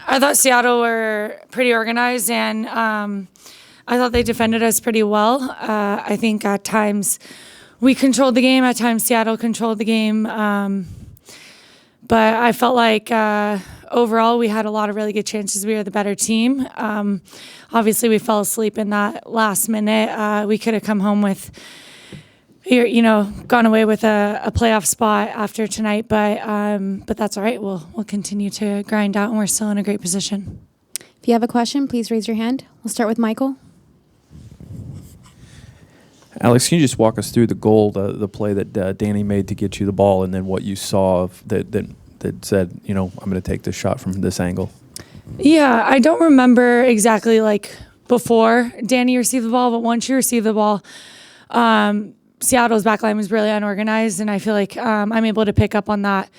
I thought Seattle were pretty organized, and I thought they defended us pretty well. I think at times we controlled the game, at times Seattle controlled the game. But I felt like overall we had a lot of really good chances. We were the better team. Obviously, we fell asleep in that last minute. We could have come home with, gone away with a playoff spot after tonight. But that's all right. We'll continue to grind out, and we're still in a great position. If you have a question, please raise your hand. We'll start with Michael. Alex, can you just walk us through the goal, the play that Danny made to get you the ball, and then what you saw that said, I'm going to take this shot from this angle? Yeah, I don't remember exactly like before Danny received the ball, but once you receive the ball, Seattle's backline was really unorganized, and I feel like I'm able to pick up on that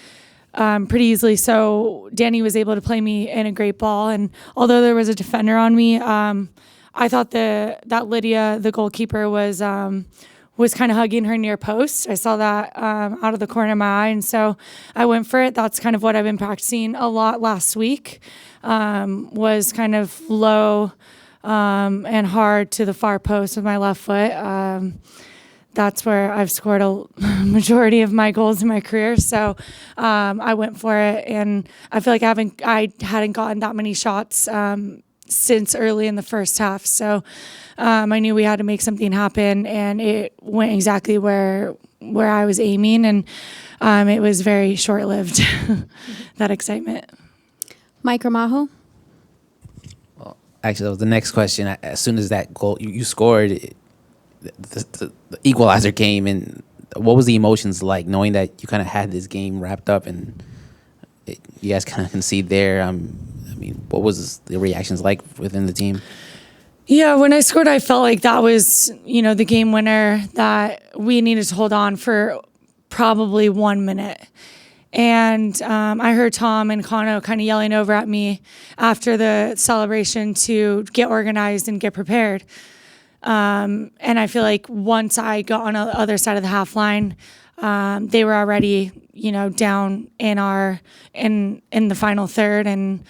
pretty easily. So Danny was able to play me in a great ball, and although there was a defender on me, I thought that Lydia, the goalkeeper, was kind of hugging her near post. I saw that out of the corner of my eye, and so I went for it. That's kind of what I've been practicing a lot last week, was kind of low and hard to the far post with my left foot. That's where I've scored a majority of my goals in my career. So I went for it, and I feel like I hadn't gotten that many shots since early in the first half. So I knew we had to make something happen, and it went exactly where I was aiming, and it was very short-lived, that excitement. Mike Ramajo. Well, actually, that was the next question. As soon as that goal you scored, the equalizer came, and what was the emotions like knowing that you kind of had this game wrapped up and you guys kind of concede there? What was the reactions like within the team? Yeah, when I scored, I felt like that was, the game winner that we needed to hold on for probably 1 minute. And I heard Tom and Kano kind of yelling over at me after the celebration to get organized and get prepared. And I feel like once I got on the other side of the half line, they were already, down in the final third, and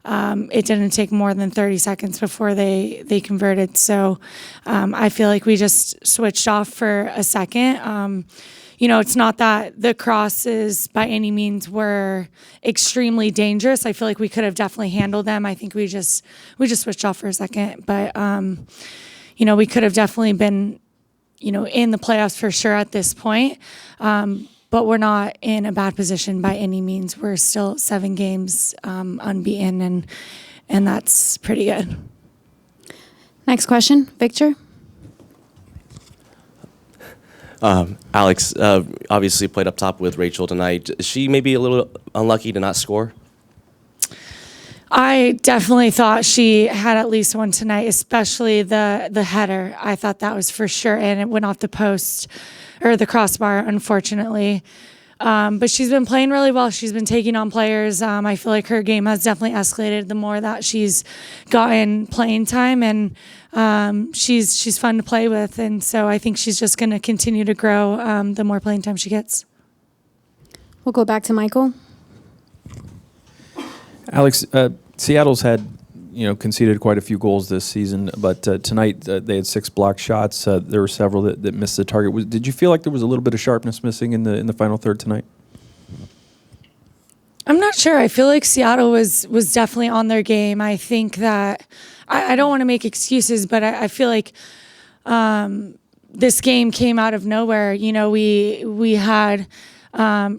it didn't take more than 30 seconds before they converted. So I feel like we just switched off for a second. It's not that the crosses by any means were extremely dangerous. I feel like we could have definitely handled them. I think we just switched off for a second, but we could have definitely been, in the playoffs for sure at this point. But we're not in a bad position by any means. We're still 7 games unbeaten, and that's pretty good. Next question, Victor. Alex, obviously played up top with Rachel tonight. Is she maybe a little unlucky to not score? I definitely thought she had at least one tonight, especially the header. I thought that was for sure, and it went off the post or the crossbar, unfortunately. But she's been playing really well. She's been taking on players. I feel like her game has definitely escalated the more that she's gotten playing time, and she's fun to play with. And so I think she's just going to continue to grow the more playing time she gets. We'll go back to Michael. Alex, Seattle's had, conceded quite a few goals this season, but tonight they had 6 blocked shots. There were several that missed the target. Did you feel like there was a little bit of sharpness missing in the final third tonight? I'm not sure. I feel like Seattle was definitely on their game. I think that I don't want to make excuses, but I feel like this game came out of nowhere. We had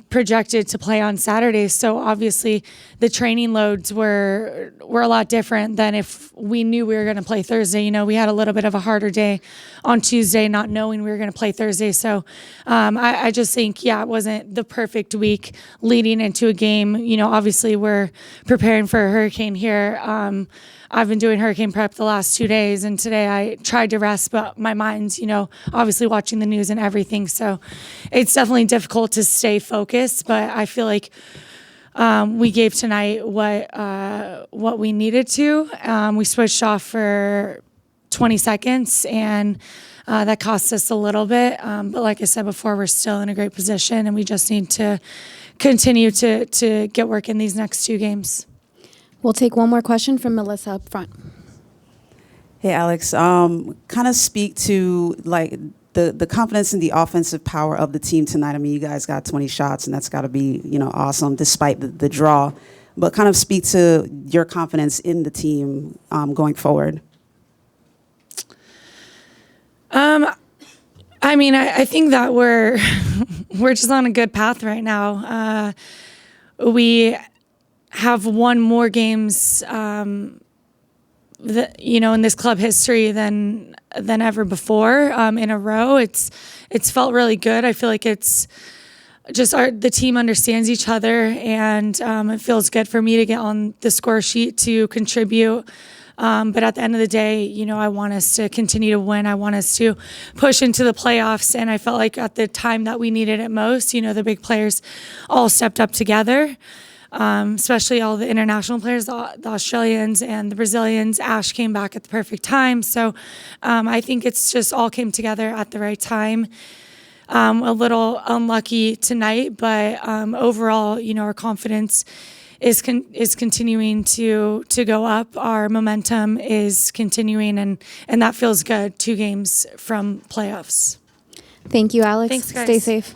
projected to play on Saturday, so obviously the training loads were a lot different than if we knew we were going to play Thursday. We had a little bit of a harder day on Tuesday, not knowing we were going to play Thursday. So I just think, it wasn't the perfect week leading into a game. Obviously we're preparing for a hurricane here. I've been doing hurricane prep the last 2 days, and today I tried to rest, but my mind's, obviously watching the news and everything. So it's definitely difficult to stay focused, but I feel like we gave tonight what we needed to. We switched off for 20 seconds, and that cost us a little bit. But like I said before, we're still in a great position, and we just need to continue to get work in these next 2 games. We'll take one more question from Melissa up front. Hey, Alex. Kind of speak to like the confidence and the offensive power of the team tonight. I mean, you guys got 20 shots, and that's got to be awesome despite the draw. But kind of speak to your confidence in the team going forward. I mean, I think that we're just on a good path right now. We have won more games, in this club history than ever before in a row. It's felt really good. I feel like it's just the team understands each other, and it feels good for me to get on the score sheet to contribute. But at the end of the day, I want us to continue to win. I want us to push into the playoffs. And I felt like at the time that we needed it most, the big players all stepped up together, especially all the international players, the Australians and the Brazilians. Ash came back at the perfect time. So I think it's just all came together at the right time. A little unlucky tonight, but overall, our confidence is continuing to go up. Our momentum is continuing, and that feels good. 2 games from playoffs. Thank you, Alex. Thanks, guys. Stay safe.